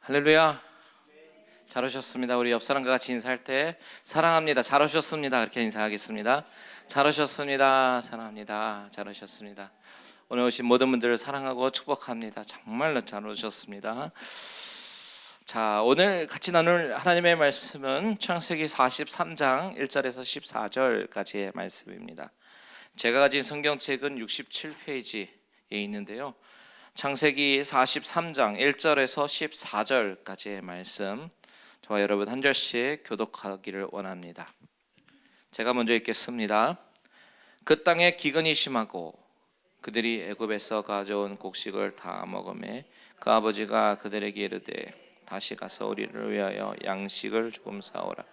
할렐루야. 잘 오셨습니다. 우리 옆 사람과 같이 인사할 때 사랑합니다. 잘 오셨습니다. 그렇게 인사하겠습니다. 잘 오셨습니다. 사랑합니다. 잘 오셨습니다. 오늘 오신 모든 분들을 사랑하고 축복합니다. 정말로 잘 오셨습니다. 자, 오늘 같이 나눌 하나님의 말씀은 창세기 43장 1절에서 14절까지의 말씀입니다. 제가 가진 성경책은 67페이지에 있는데요. 창세기 43장 1절에서 14절까지의 말씀, 저와 여러분 한 절씩 교독하기를 원합니다. 제가 먼저 읽겠습니다. 그 땅에 기근이 심하고 그들이 애굽에서 가져온 곡식을 다 먹으매 그 아버지가 그들에게 이르되 다시 가서 우리를 위하여 양식을 조금 사오라.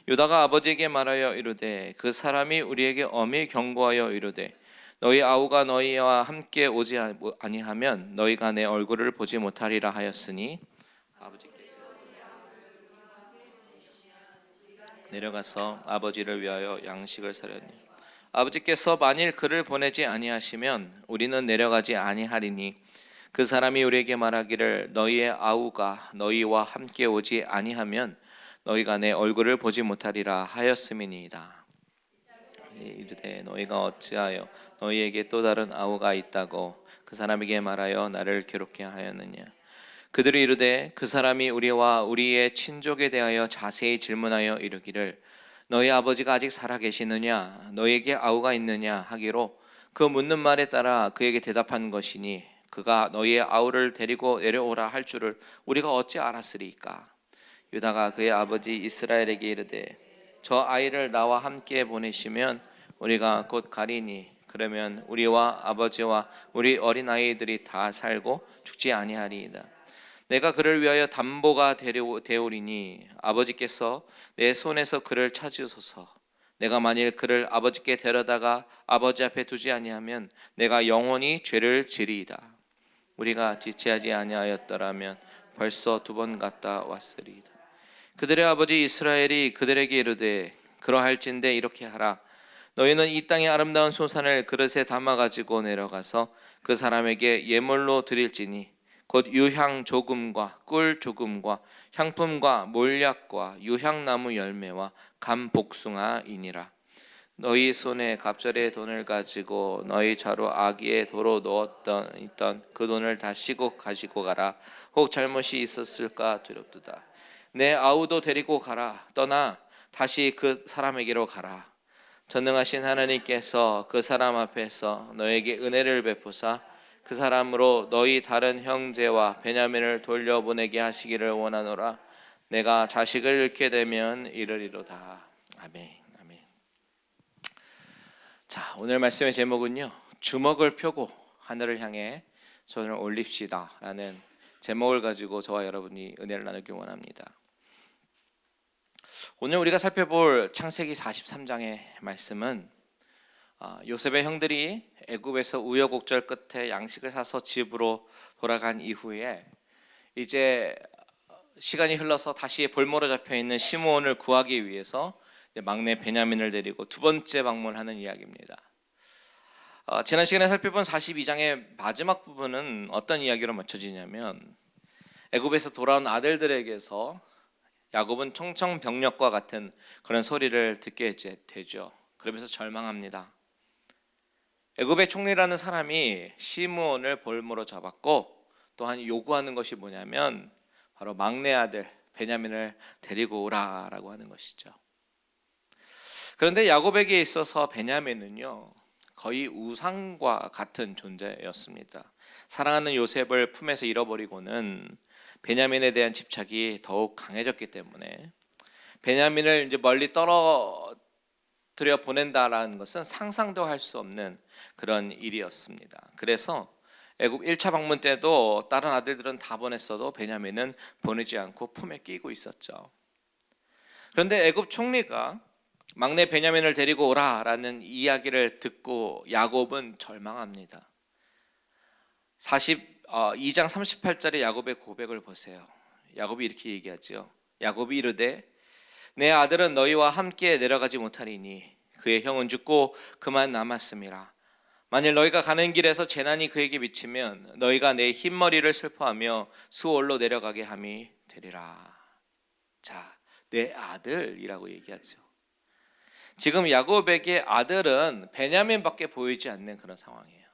유다가 아버지에게 말하여 이르되 그 사람이 우리에게 엄히 경고하여 이르되 너희 아우가 너희와 함께 오지 아니하면 너희가 내 얼굴을 보지 못하리라 하였으니 아버지께서 내려가서 아버지를 위하여 양식을 사려니 아버지께서 만일 그를 보내지 아니하시면 우리는 내려가지 아니하리니 그 사람이 우리에게 말하기를 너희의 아우가 너희와 함께 오지 아니하면 너희가 내 얼굴을 보지 못하리라 하였음이니이다. 이르되 너희가 어찌하여 너희에게 또 다른 아우가 있다고 그 사람에게 말하여 나를 괴롭게 하였느냐. 그들이 이르되 그 사람이 우리와 우리의 친족에 대하여 자세히 질문하여 이르기를 너희 아버지가 아직 살아 계시느냐 너희에게 아우가 있느냐 하기로 그 묻는 말에 따라 그에게 대답한 것이니 그가 너희의 아우를 데리고 내려오라 할 줄을 우리가 어찌 알았으리까. 유다가 그의 아버지 이스라엘에게 이르되 저 아이를 나와 함께 보내시면 우리가 곧 가리니 그러면 우리와 아버지와 우리 어린아이들이 다 살고 죽지 아니하리이다. 내가 그를 위하여 담보가 되오리니 아버지께서 내 손에서 그를 찾으소서. 내가 만일 그를 아버지께 데려다가 아버지 앞에 두지 아니하면 내가 영원히 죄를 지리이다. 우리가 지체하지 아니하였더라면 벌써 2번 갔다 왔으리이다. 그들의 아버지 이스라엘이 그들에게 이르되 그러할진대 이렇게 하라. 너희는 이 땅의 아름다운 소산을 그릇에 담아 가지고 내려가서 그 사람에게 예물로 드릴지니 곧 유향 조금과 꿀 조금과 향품과 몰약과 유향나무 열매와 감 복숭아이니라. 너희 손에 갑절의 돈을 가지고 너희 좌로 아기의 도로 있던 그 돈을 다시고 가지고 가라. 혹 잘못이 있었을까 두렵도다. 내 아우도 데리고 가라. 떠나 다시 그 사람에게로 가라. 전능하신 하나님께서 그 사람 앞에서 너에게 은혜를 베푸사 그 사람으로 너희 다른 형제와 베냐민을 돌려보내게 하시기를 원하노라. 내가 자식을 잃게 되면 이르리로다. 아멘. 아멘. 자, 오늘 말씀의 제목은요, 주먹을 펴고 하늘을 향해 손을 올립시다 라는 제목을 가지고 저와 여러분이 은혜를 나누기 원합니다. 오늘 우리가 살펴볼 창세기 43장의 말씀은 요셉의 형들이 애굽에서 우여곡절 끝에 양식을 사서 집으로 돌아간 이후에 이제 시간이 흘러서 다시 볼모로 잡혀있는 시므온을 구하기 위해서 막내 베냐민을 데리고 2번째 방문하는 이야기입니다. 지난 시간에 살펴본 42장의 마지막 부분은 어떤 이야기로 맞춰지냐면 애굽에서 돌아온 아들들에게서 야곱은 청청병력과 같은 그런 소리를 듣게 되죠. 그러면서 절망합니다. 애굽의 총리라는 사람이 시므온을 볼모로 잡았고 또한 요구하는 것이 뭐냐면 바로 막내 아들 베냐민을 데리고 오라라고 하는 것이죠. 그런데 야곱에게 있어서 베냐민은요 거의 우상과 같은 존재였습니다. 사랑하는 요셉을 품에서 잃어버리고는 베냐민에 대한 집착이 더욱 강해졌기 때문에 베냐민을 이제 멀리 떨어뜨려 보낸다라는 것은 상상도 할 수 없는 그런 일이었습니다. 그래서 애굽 1차 방문 때도 다른 아들들은 다 보냈어도 베냐민은 보내지 않고 품에 끼고 있었죠. 그런데 애굽 총리가 막내 베냐민을 데리고 오라라는 이야기를 듣고 야곱은 절망합니다. 2장 38절의 야곱의 고백을 보세요. 야곱이 이렇게 얘기하죠. 야곱이 이르되 내 아들은 너희와 함께 내려가지 못하리니 그의 형은 죽고 그만 남았음이라. 만일 너희가 가는 길에서 재난이 그에게 미치면 너희가 내 흰머리를 슬퍼하며 수월로 내려가게 함이 되리라. 자, 내 아들이라고 얘기하죠. 지금 야곱에게 아들은 베냐민밖에 보이지 않는 그런 상황이에요.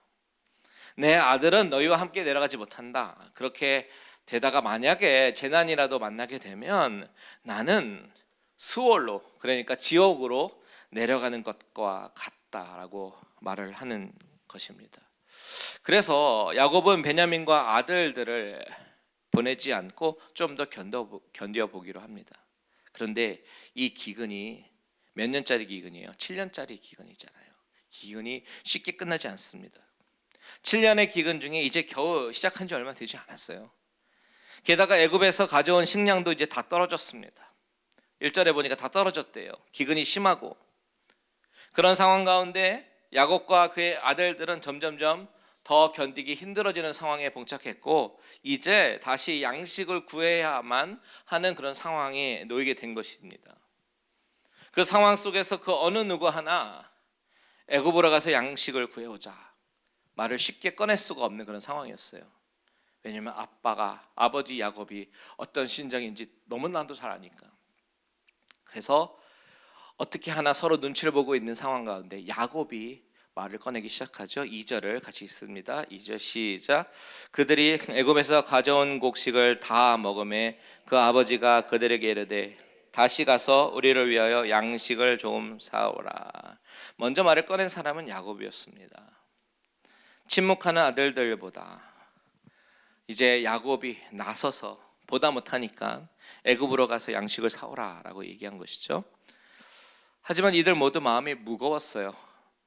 내 아들은 너희와 함께 내려가지 못한다. 그렇게 되다가 만약에 재난이라도 만나게 되면 나는 수월로, 그러니까 지옥으로 내려가는 것과 같다라고 말을 하는 것입니다. 그래서 야곱은 베냐민과 아들들을 보내지 않고 좀 더 견뎌보기로 합니다. 그런데 이 기근이 몇 년짜리 기근이에요? 7년짜리 기근이잖아요. 기근이 쉽게 끝나지 않습니다. 7년의 기근 중에 이제 겨우 시작한 지 얼마 되지 않았어요. 게다가 애굽에서 가져온 식량도 이제 다 떨어졌습니다. 1절에 보니까 다 떨어졌대요. 기근이 심하고. 그런 상황 가운데 야곱과 그의 아들들은 점점점 더 견디기 힘들어지는 상황에 봉착했고, 이제 다시 양식을 구해야만 하는 그런 상황에 놓이게 된 것입니다. 그 상황 속에서 그 어느 누구 하나 애굽으로 가서 양식을 구해오자 말을 쉽게 꺼낼 수가 없는 그런 상황이었어요. 왜냐하면 아버지 야곱이 어떤 심정인지 너무나도 잘 아니까. 그래서 어떻게 하나 서로 눈치를 보고 있는 상황 가운데 야곱이 말을 꺼내기 시작하죠. 2절을 같이 읽습니다. 2절 시작. 그들이 애굽에서 가져온 곡식을 다 먹음에 그 아버지가 그들에게 이르되 다시 가서 우리를 위하여 양식을 좀 사오라. 먼저 말을 꺼낸 사람은 야곱이었습니다. 침묵하는 아들들보다 이제 야곱이 나서서 보다 못하니까 애굽으로 가서 양식을 사오라라고 얘기한 것이죠. 하지만 이들 모두 마음이 무거웠어요.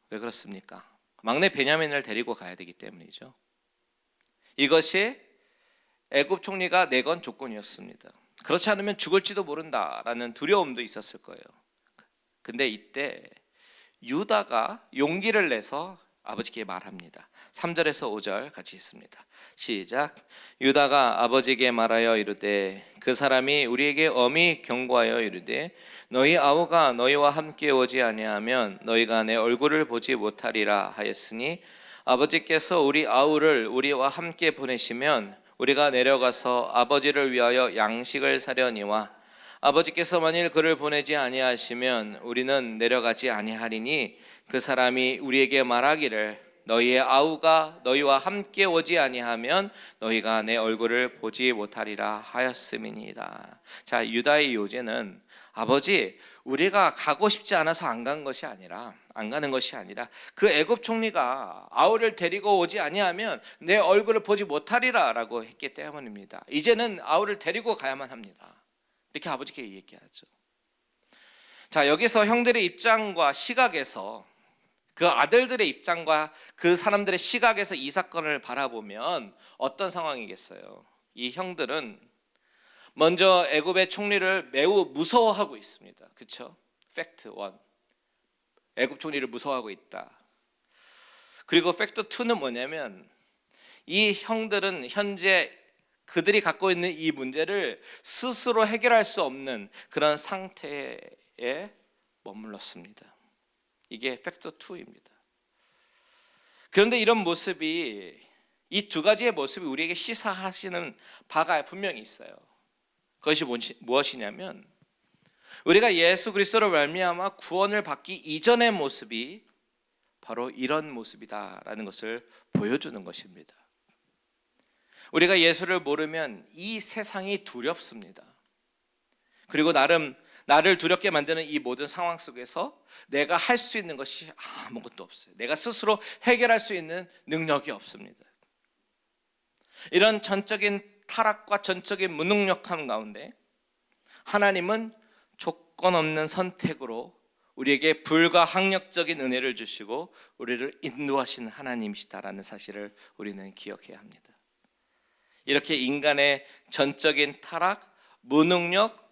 왜 그렇습니까? 막내 베냐민을 데리고 가야 되기 때문이죠. 이것이 애굽 총리가 내건 조건이었습니다. 그렇지 않으면 죽을지도 모른다라는 두려움도 있었을 거예요. 근데 이때 유다가 용기를 내서 아버지께 말합니다. 3절에서 5절 같이 읽습니다. 시작. 유다가 아버지께 말하여 이르되 그 사람이 우리에게 엄히 경고하여 이르되 너희 아우가 너희와 함께 오지 아니하면 너희가 내 얼굴을 보지 못하리라 하였으니 아버지께서 우리 아우를 우리와 함께 보내시면 우리가 내려가서 아버지를 위하여 양식을 사려니와 아버지께서 만일 그를 보내지 아니하시면 우리는 내려가지 아니하리니 그 사람이 우리에게 말하기를 너희의 아우가 너희와 함께 오지 아니하면 너희가 내 얼굴을 보지 못하리라 하였음이니이다. 자, 유다의 요제는 아버지, 우리가 가고 싶지 않아서 안 가는 것이 아니라 그 애굽 총리가 아우를 데리고 오지 아니하면 내 얼굴을 보지 못하리라라고 했기 때문입니다. 이제는 아우를 데리고 가야만 합니다. 이렇게 아버지께 얘기하죠. 자, 여기서 형들의 입장과 시각에서, 그 아들들의 입장과 그 사람들의 시각에서 이 사건을 바라보면 어떤 상황이겠어요? 이 형들은 먼저 애굽의 총리를 매우 무서워하고 있습니다. 그렇죠? 팩트 1. 애굽 총리를 무서워하고 있다. 그리고 팩트 2는 뭐냐면 이 형들은 현재 그들이 갖고 있는 이 문제를 스스로 해결할 수 없는 그런 상태에 머물렀습니다. 이게 팩터 2입니다. 그런데 이런 모습이, 이 두 가지의 모습이 우리에게 시사하시는 바가 분명히 있어요. 그것이 무엇이냐면 우리가 예수 그리스도로 말미암아 구원을 받기 이전의 모습이 바로 이런 모습이다라는 것을 보여주는 것입니다. 우리가 예수를 모르면 이 세상이 두렵습니다. 그리고 나를 두렵게 만드는 이 모든 상황 속에서 내가 할 수 있는 것이 아무것도 없어요. 내가 스스로 해결할 수 있는 능력이 없습니다. 이런 전적인 타락과 전적인 무능력함 가운데 하나님은 조건 없는 선택으로 우리에게 불가항력적인 은혜를 주시고 우리를 인도하시는 하나님이시다라는 사실을 우리는 기억해야 합니다. 이렇게 인간의 전적인 타락, 무능력,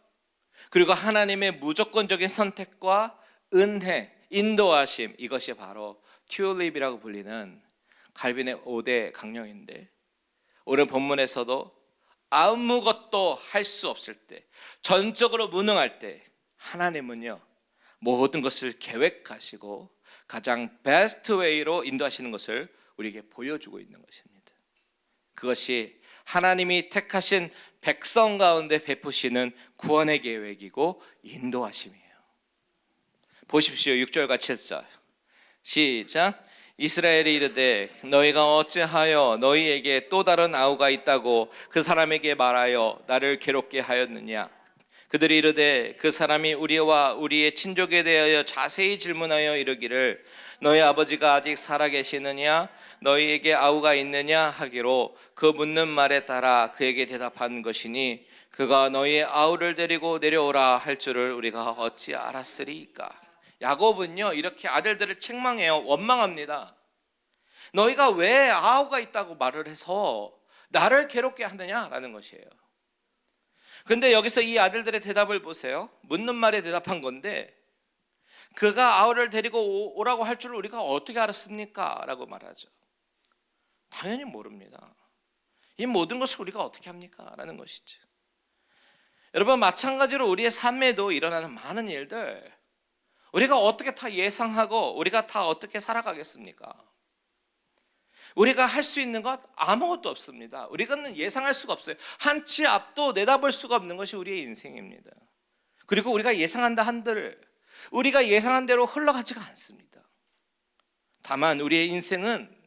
그리고 하나님의 무조건적인 선택과 은혜, 인도하심, 이것이 바로 튤립이라고 불리는 칼빈의 5대 강령인데, 오늘 본문에서도 아무것도 할 수 없을 때, 전적으로 무능할 때 하나님은요 모든 것을 계획하시고 가장 베스트 웨이로 인도하시는 것을 우리에게 보여주고 있는 것입니다. 그것이 하나님이 택하신 백성 가운데 베푸시는 구원의 계획이고 인도하심이에요. 보십시오. 6절과 7절 시작. 이스라엘이 이르되 너희가 어찌하여 너희에게 또 다른 아우가 있다고 그 사람에게 말하여 나를 괴롭게 하였느냐. 그들이 이르되 그 사람이 우리와 우리의 친족에 대하여 자세히 질문하여 이르기를 너희 아버지가 아직 살아계시느냐 너희에게 아우가 있느냐 하기로 그 묻는 말에 따라 그에게 대답한 것이니 그가 너희의 아우를 데리고 내려오라 할 줄을 우리가 어찌 알았으리이까. 야곱은요 이렇게 아들들을 책망해요. 원망합니다. 너희가 왜 아우가 있다고 말을 해서 나를 괴롭게 하느냐라는 것이에요. 근데 여기서 이 아들들의 대답을 보세요. 묻는 말에 대답한 건데 그가 아우를 데리고 오라고 할 줄 우리가 어떻게 알았습니까? 라고 말하죠. 당연히 모릅니다. 이 모든 것을 우리가 어떻게 합니까? 라는 것이죠. 여러분 마찬가지로 우리의 삶에도 일어나는 많은 일들 우리가 어떻게 다 예상하고 우리가 다 어떻게 살아가겠습니까? 우리가 할 수 있는 것 아무것도 없습니다. 우리가는 예상할 수가 없어요. 한 치 앞도 내다볼 수가 없는 것이 우리의 인생입니다. 그리고 우리가 예상한다 한들 우리가 예상한 대로 흘러가지가 않습니다. 다만 우리의 인생은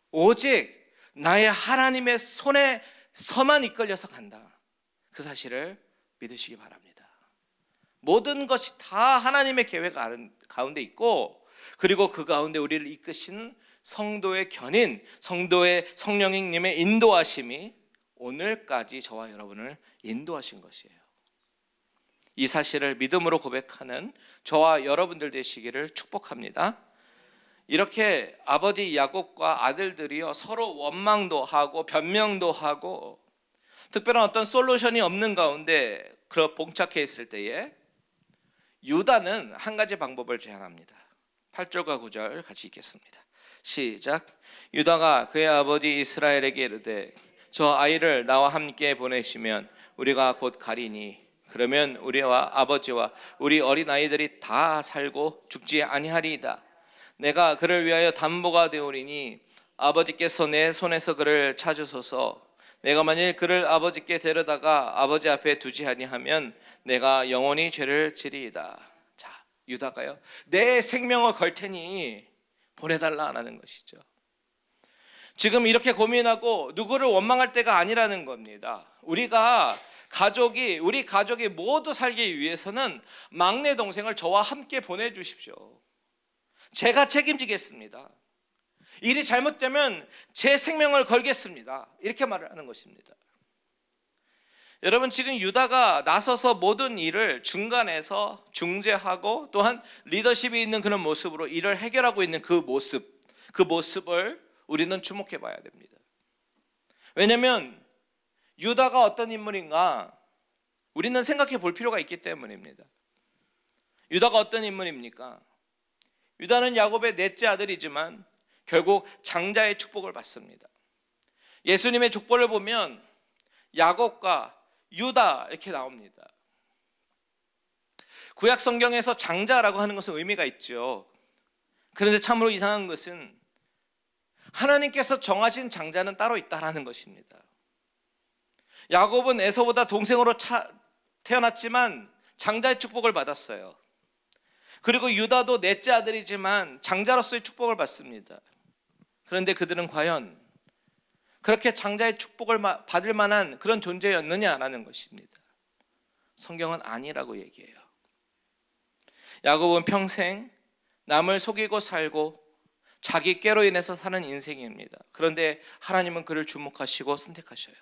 오직 나의 하나님의 손에서만 이끌려서 간다. 그 사실을 믿으시기 바랍니다. 모든 것이 다 하나님의 계획 가운데 있고 그리고 그 가운데 우리를 이끄시는 성도의 견인, 성도의 성령님의 인도하심이 오늘까지 저와 여러분을 인도하신 것이에요. 이 사실을 믿음으로 고백하는 저와 여러분들 되시기를 축복합니다. 이렇게 아버지 야곱과 아들들이요 서로 원망도 하고 변명도 하고 특별한 어떤 솔루션이 없는 가운데 봉착해 있을 때에 유다는 한 가지 방법을 제안합니다. 8절과 9절 같이 읽겠습니다. 시작. 유다가 그의 아버지 이스라엘에게 이르되 저 아이를 나와 함께 보내시면 우리가 곧 가리니 그러면 우리와 아버지와 우리 어린아이들이 다 살고 죽지 아니하리이다. 내가 그를 위하여 담보가 되오리니 아버지께서 내 손에서 그를 찾으소서. 내가 만일 그를 아버지께 데려다가 아버지 앞에 두지 아니하면 내가 영원히 죄를 지리이다. 자, 유다가요 내 생명을 걸 테니 보내달라는 것이죠. 지금 이렇게 고민하고 누구를 원망할 때가 아니라는 겁니다. 우리 가족이 모두 살기 위해서는 막내 동생을 저와 함께 보내주십시오. 제가 책임지겠습니다. 일이 잘못되면 제 생명을 걸겠습니다. 이렇게 말을 하는 것입니다. 여러분 지금 유다가 나서서 모든 일을 중간에서 중재하고 또한 리더십이 있는 그런 모습으로 일을 해결하고 있는 그 모습을 우리는 주목해 봐야 됩니다. 왜냐하면 유다가 어떤 인물인가 우리는 생각해 볼 필요가 있기 때문입니다. 유다가 어떤 인물입니까? 유다는 야곱의 넷째 아들이지만 결국 장자의 축복을 받습니다. 예수님의 족보를 보면 야곱과 유다 이렇게 나옵니다. 구약 성경에서 장자라고 하는 것은 의미가 있죠. 그런데 참으로 이상한 것은 하나님께서 정하신 장자는 따로 있다라는 것입니다. 야곱은 에서보다 동생으로 태어났지만 장자의 축복을 받았어요. 그리고 유다도 넷째 아들이지만 장자로서의 축복을 받습니다. 그런데 그들은 과연 그렇게 장자의 축복을 받을 만한 그런 존재였느냐라는 것입니다. 성경은 아니라고 얘기해요. 야곱은 평생 남을 속이고 살고 자기 꾀로 인해서 사는 인생입니다. 그런데 하나님은 그를 주목하시고 선택하셔요.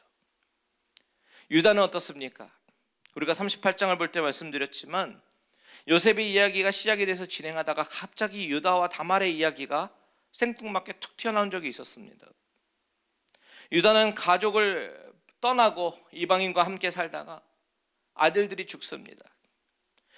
유다는 어떻습니까? 우리가 38장을 볼 때 말씀드렸지만 요셉의 이야기가 시작이 돼서 진행하다가 갑자기 유다와 다말의 이야기가 생뚱맞게 툭 튀어나온 적이 있었습니다. 유다는 가족을 떠나고 이방인과 함께 살다가 아들들이 죽습니다.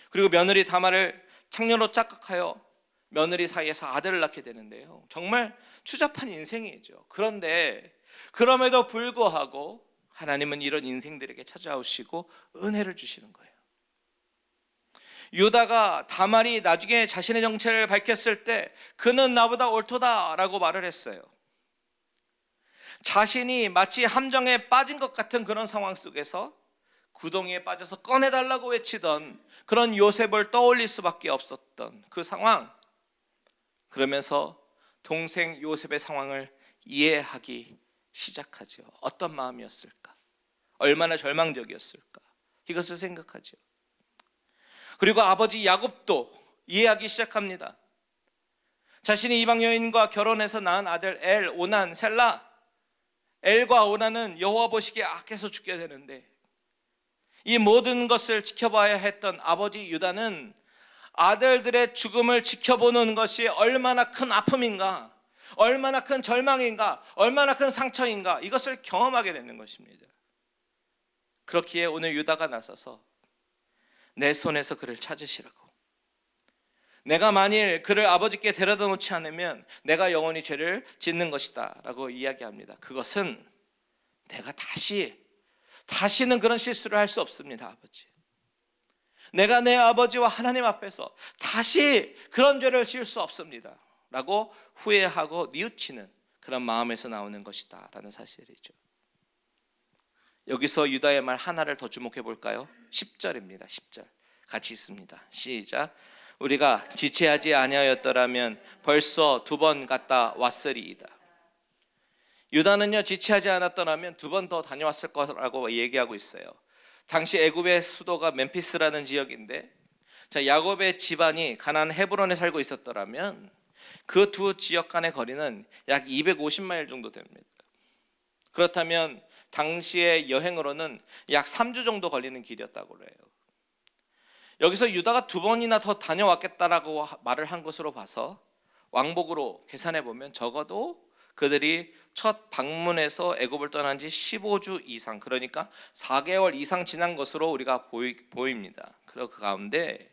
그리고 며느리 다말을 창녀로 착각하여 며느리 사이에서 아들을 낳게 되는데요. 정말 추잡한 인생이죠. 그런데 그럼에도 불구하고 하나님은 이런 인생들에게 찾아오시고 은혜를 주시는 거예요. 유다가 다말이 나중에 자신의 정체를 밝혔을 때 그는 나보다 옳도다라고 말을 했어요. 자신이 마치 함정에 빠진 것 같은 그런 상황 속에서 구덩이에 빠져서 꺼내달라고 외치던 그런 요셉을 떠올릴 수밖에 없었던 그 상황, 그러면서 동생 요셉의 상황을 이해하기 시작하죠. 어떤 마음이었을까? 얼마나 절망적이었을까? 이것을 생각하죠. 그리고 아버지 야곱도 이해하기 시작합니다. 자신이 이방 여인과 결혼해서 낳은 아들 엘, 오난, 셀라, 엘과 오난은 여호와 보시기에 악해서 죽게 되는데 이 모든 것을 지켜봐야 했던 아버지 유다는 아들들의 죽음을 지켜보는 것이 얼마나 큰 아픔인가, 얼마나 큰 절망인가, 얼마나 큰 상처인가, 이것을 경험하게 되는 것입니다. 그렇기에 오늘 유다가 나서서 내 손에서 그를 찾으시라고, 내가 만일 그를 아버지께 데려다 놓지 않으면 내가 영원히 죄를 짓는 것이다 라고 이야기합니다. 그것은 내가 다시는 그런 실수를 할 수 없습니다. 아버지, 내가 내 아버지와 하나님 앞에서 다시 그런 죄를 지을 수 없습니다 라고 후회하고 뉘우치는 그런 마음에서 나오는 것이다 라는 사실이죠. 여기서 유다의 말 하나를 더 주목해 볼까요? 10절입니다. 10절 같이 있습니다. 시작. 우리가 지체하지 아니하였더라면 벌써 2번 갔다 왔으리이다. 유다는요, 지체하지 않았더라면 2번 더 다녀왔을 거라고 얘기하고 있어요. 당시 애굽의 수도가 멤피스라는 지역인데, 야곱의 집안이 가나안 헤브론에 살고 있었더라면 그 두 지역 간의 거리는 약 250마일 정도 됩니다. 그렇다면 당시의 여행으로는 약 3주 정도 걸리는 길이었다고 그래요. 여기서 유다가 2번이나 더 다녀왔겠다라고 말을 한 것으로 봐서 왕복으로 계산해 보면 적어도 그들이 첫 방문에서 애굽을 떠난 지 15주 이상, 그러니까 4개월 이상 지난 것으로 우리가 보입니다. 그리고 그 가운데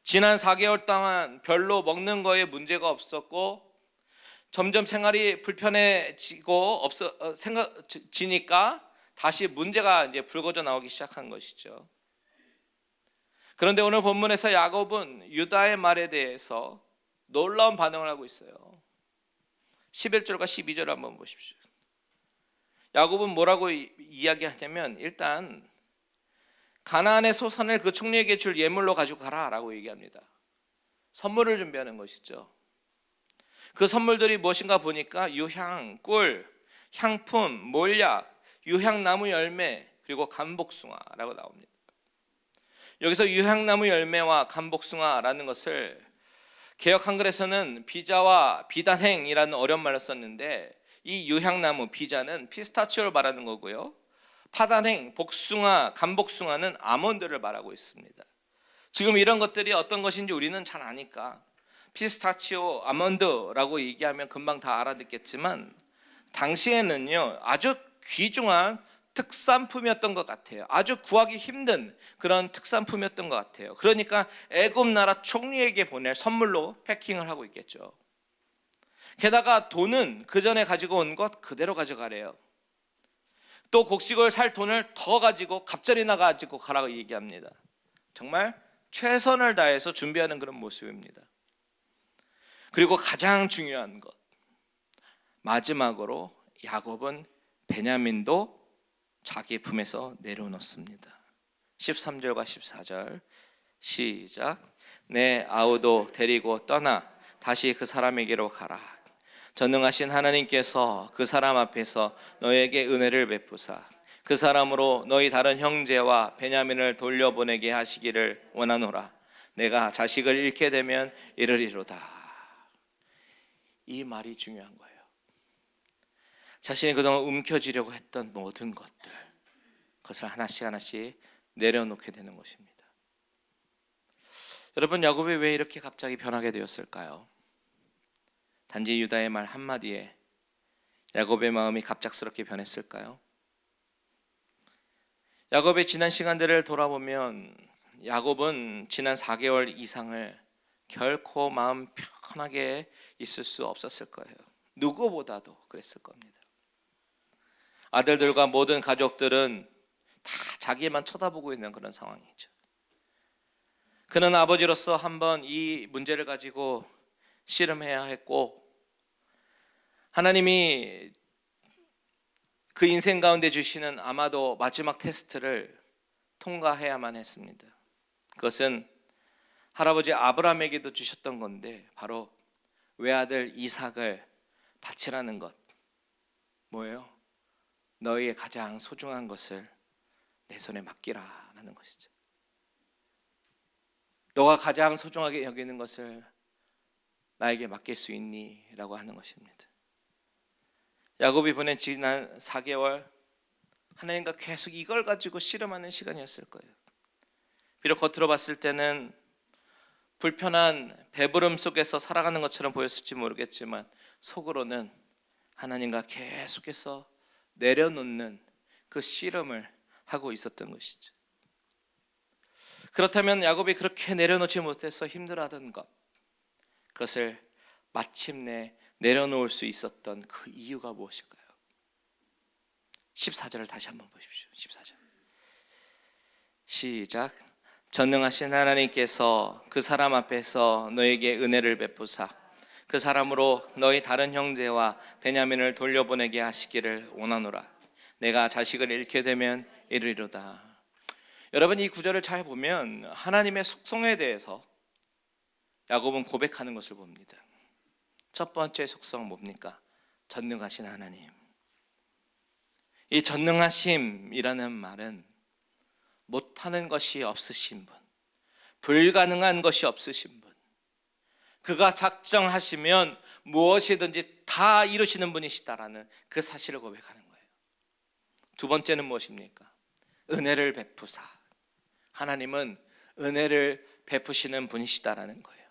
지난 4개월 동안 별로 먹는 거에 문제가 없었고 점점 생활이 불편해지고 지니까 다시 문제가 이제 불거져 나오기 시작한 것이죠. 그런데 오늘 본문에서 야곱은 유다의 말에 대해서 놀라운 반응을 하고 있어요. 11절과 12절 한번 보십시오. 야곱은 뭐라고 이야기하냐면, 일단 가나안의 소산을 그 총리에게 줄 예물로 가지고 가라 라고 얘기합니다. 선물을 준비하는 것이죠. 그 선물들이 무엇인가 보니까 유향, 꿀, 향품, 몰약, 유향나무 열매, 그리고 감복숭아라고 나옵니다. 여기서 유향나무 열매와 감복숭아라는 것을 개역 한글에서는 비자와 비단행이라는 어려운 말로 썼는데, 이 유향나무, 비자는 피스타치오를 말하는 거고요, 파단행, 복숭아, 감복숭아는 아몬드를 말하고 있습니다. 지금 이런 것들이 어떤 것인지 우리는 잘 아니까 피스타치오, 아몬드라고 얘기하면 금방 다 알아듣겠지만, 당시에는요 아주 귀중한 특산품이었던 것 같아요. 아주 구하기 힘든 그런 특산품이었던 것 같아요. 그러니까 애굽 나라 총리에게 보낼 선물로 패킹을 하고 있겠죠. 게다가 돈은 그 전에 가지고 온 것 그대로 가져가래요. 또 곡식을 살 돈을 더 가지고 갑자리나 가지고 가라고 얘기합니다. 정말 최선을 다해서 준비하는 그런 모습입니다. 그리고 가장 중요한 것, 마지막으로 야곱은 베냐민도 자기 품에서 내려놓습니다. 13절과 14절 시작. 내 아우도 데리고 떠나 다시 그 사람에게로 가라. 전능하신 하나님께서 그 사람 앞에서 너에게 은혜를 베푸사 그 사람으로 너희 다른 형제와 베냐민을 돌려보내게 하시기를 원하노라. 내가 자식을 잃게 되면 이르리로다. 이 말이 중요한 거예요. 자신이 그동안 움켜쥐려고 했던 모든 것들, 그것을 하나씩 하나씩 내려놓게 되는 것입니다. 여러분, 야곱이 왜 이렇게 갑자기 변하게 되었을까요? 단지 유다의 말 한마디에 야곱의 마음이 갑작스럽게 변했을까요? 야곱의 지난 시간들을 돌아보면 야곱은 지난 4개월 이상을 결코 마음 편하게 있을 수 없었을 거예요. 누구보다도 그랬을 겁니다. 아들들과 모든 가족들은 다 자기만 쳐다보고 있는 그런 상황이죠. 그는 아버지로서 한번 이 문제를 가지고 씨름해야 했고, 하나님이 그 인생 가운데 주시는 아마도 마지막 테스트를 통과해야만 했습니다. 그것은 할아버지 아브라함에게도 주셨던 건데, 바로 외아들 이삭을 바치라는 것. 뭐예요? 너희의 가장 소중한 것을 내 손에 맡기라라는 것이죠. 너가 가장 소중하게 여기는 것을 나에게 맡길 수 있니? 라고 하는 것입니다. 야곱이 보낸 지난 4개월 하나님과 계속 이걸 가지고 씨름하는 시간이었을 거예요. 비록 겉으로 봤을 때는 불편한 배부름 속에서 살아가는 것처럼 보였을지 모르겠지만, 속으로는 하나님과 계속해서 내려놓는 그 씨름을 하고 있었던 것이죠. 그렇다면 야곱이 그렇게 내려놓지 못해서 힘들어하던 것, 그것을 마침내 내려놓을 수 있었던 그 이유가 무엇일까요? 14절을 다시 한번 보십시오. 14절 시작. 전능하신 하나님께서 그 사람 앞에서 너에게 은혜를 베푸사 그 사람으로 너희 다른 형제와 베냐민을 돌려보내게 하시기를 원하노라. 내가 자식을 잃게 되면 이르리로다. 여러분, 이 구절을 잘 보면 하나님의 속성에 대해서 야곱은 고백하는 것을 봅니다. 첫 번째 속성은 뭡니까? 전능하신 하나님. 이 전능하심이라는 말은 못하는 것이 없으신 분, 불가능한 것이 없으신 분, 그가 작정하시면 무엇이든지 다 이루시는 분이시다라는 그 사실을 고백하는 거예요. 두 번째는 무엇입니까? 은혜를 베푸사. 하나님은 은혜를 베푸시는 분이시다라는 거예요.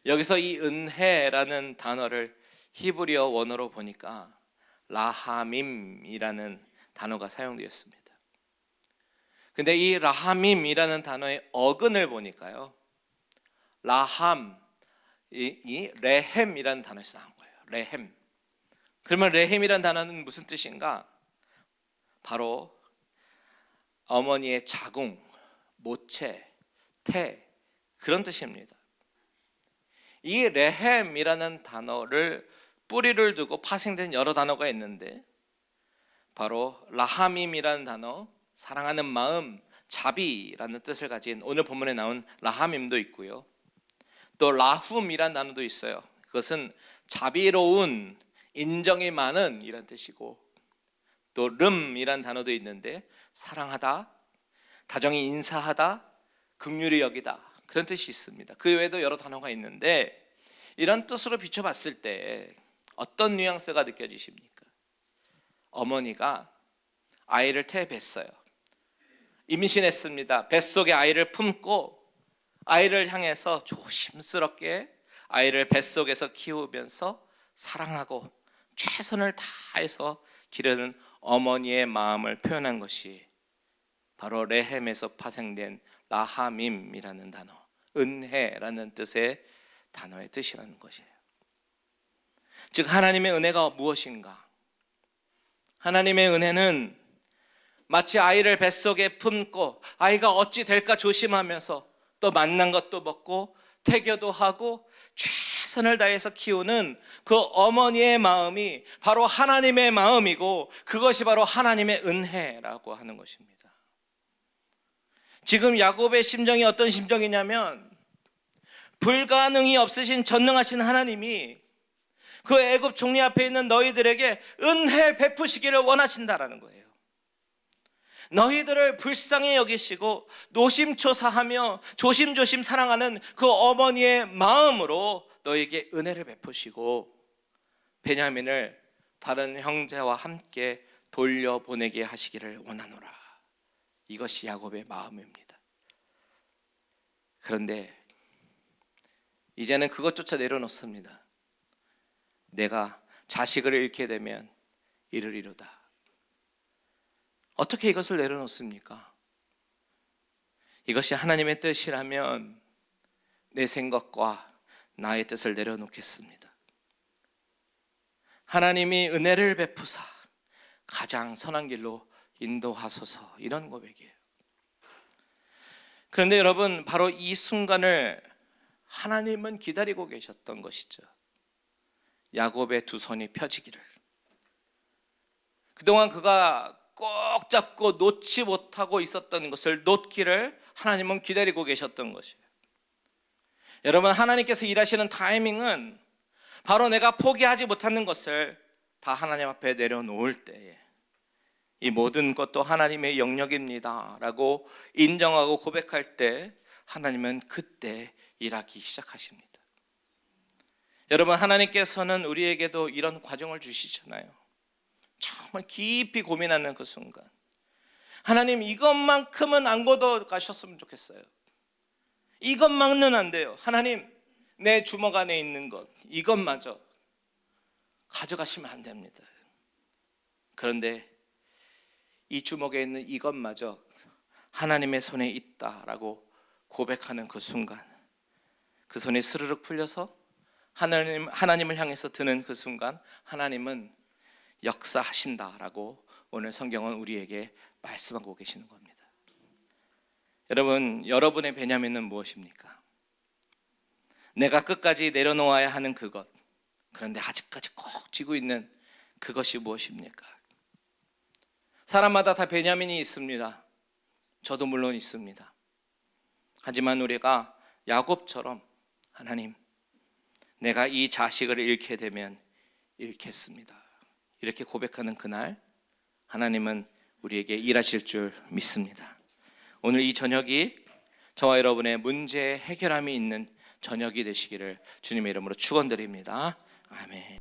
여기서 이 은혜라는 단어를 히브리어 원어로 보니까 라하밈이라는 단어가 사용되었습니다. 근데 이 라하밈이라는 단어의 어근을 보니까요, 라함, 이 레헴이라는 단어에서 나온 거예요. 레헴. 그러면 레헴이라는 단어는 무슨 뜻인가? 바로 어머니의 자궁, 모체, 태, 그런 뜻입니다. 이 레헴이라는 단어를 뿌리를 두고 파생된 여러 단어가 있는데, 바로 라하밈이라는 단어, 사랑하는 마음, 자비라는 뜻을 가진 오늘 본문에 나온 라하밈도 있고요. 또 라훔이라는 단어도 있어요. 그것은 자비로운, 인정이 많은 이란 뜻이고, 또 름이라는 단어도 있는데 사랑하다, 다정히 인사하다, 긍휼히 여기다, 그런 뜻이 있습니다. 그 외에도 여러 단어가 있는데, 이런 뜻으로 비춰봤을 때 어떤 뉘앙스가 느껴지십니까? 어머니가 아이를 태bes어요. 임신했습니다. 뱃속에 아이를 품고 아이를 향해서 조심스럽게 아이를 뱃속에서 키우면서 사랑하고 최선을 다해서 기르는 어머니의 마음을 표현한 것이 바로 레헴에서 파생된 라하밈이라는 단어, 은혜라는 뜻의 단어의 뜻이라는 것이에요. 즉, 하나님의 은혜가 무엇인가? 하나님의 은혜는 마치 아이를 뱃속에 품고 아이가 어찌 될까 조심하면서 또 만난 것도 먹고 태교도 하고 최선을 다해서 키우는 그 어머니의 마음이 바로 하나님의 마음이고, 그것이 바로 하나님의 은혜라고 하는 것입니다. 지금 야곱의 심정이 어떤 심정이냐면, 불가능이 없으신 전능하신 하나님이 그 애굽 총리 앞에 있는 너희들에게 은혜 베푸시기를 원하신다라는 거예요. 너희들을 불쌍히 여기시고 노심초사하며 조심조심 사랑하는 그 어머니의 마음으로 너희에게 은혜를 베푸시고 베냐민을 다른 형제와 함께 돌려보내게 하시기를 원하노라. 이것이 야곱의 마음입니다. 그런데 이제는 그것조차 내려놓습니다. 내가 자식을 잃게 되면 이르리로다. 어떻게 이것을 내려놓습니까? 이것이 하나님의 뜻이라면 내 생각과 나의 뜻을 내려놓겠습니다. 하나님이 은혜를 베푸사 가장 선한 길로 인도하소서, 이런 고백이에요. 그런데 여러분, 바로 이 순간을 하나님은 기다리고 계셨던 것이죠. 야곱의 두 손이 펴지기를. 그동안 그가 꼭 잡고 놓지 못하고 있었던 것을 놓기를 하나님은 기다리고 계셨던 것이에요. 여러분, 하나님께서 일하시는 타이밍은 바로 내가 포기하지 못하는 것을 다 하나님 앞에 내려놓을 때에 이 모든 것도 하나님의 영역입니다 라고 인정하고 고백할 때 하나님은 그때 일하기 시작하십니다. 여러분, 하나님께서는 우리에게도 이런 과정을 주시잖아요. 정말 깊이 고민하는 그 순간, 하나님 이것만큼은 안 걷어가셨으면 좋겠어요. 이것만은 안 돼요. 하나님, 내 주먹 안에 있는 것 이것마저 가져가시면 안 됩니다. 그런데 이 주먹에 있는 이것마저 하나님의 손에 있다라고 고백하는 그 순간, 그 손이 스르륵 풀려서 하나님을 향해서 드는 그 순간 하나님은 역사하신다라고 오늘 성경은 우리에게 말씀하고 계시는 겁니다. 여러분, 여러분의 베냐민은 무엇입니까? 내가 끝까지 내려놓아야 하는 그것, 그런데 아직까지 꼭 쥐고 있는 그것이 무엇입니까? 사람마다 다 베냐민이 있습니다. 저도 물론 있습니다. 하지만 우리가 야곱처럼 하나님, 내가 이 자식을 잃게 되면 잃겠습니다, 이렇게 고백하는 그날 하나님은 우리에게 일하실 줄 믿습니다. 오늘 이 저녁이 저와 여러분의 문제 해결함이 있는 저녁이 되시기를 주님의 이름으로 축원드립니다. 아멘.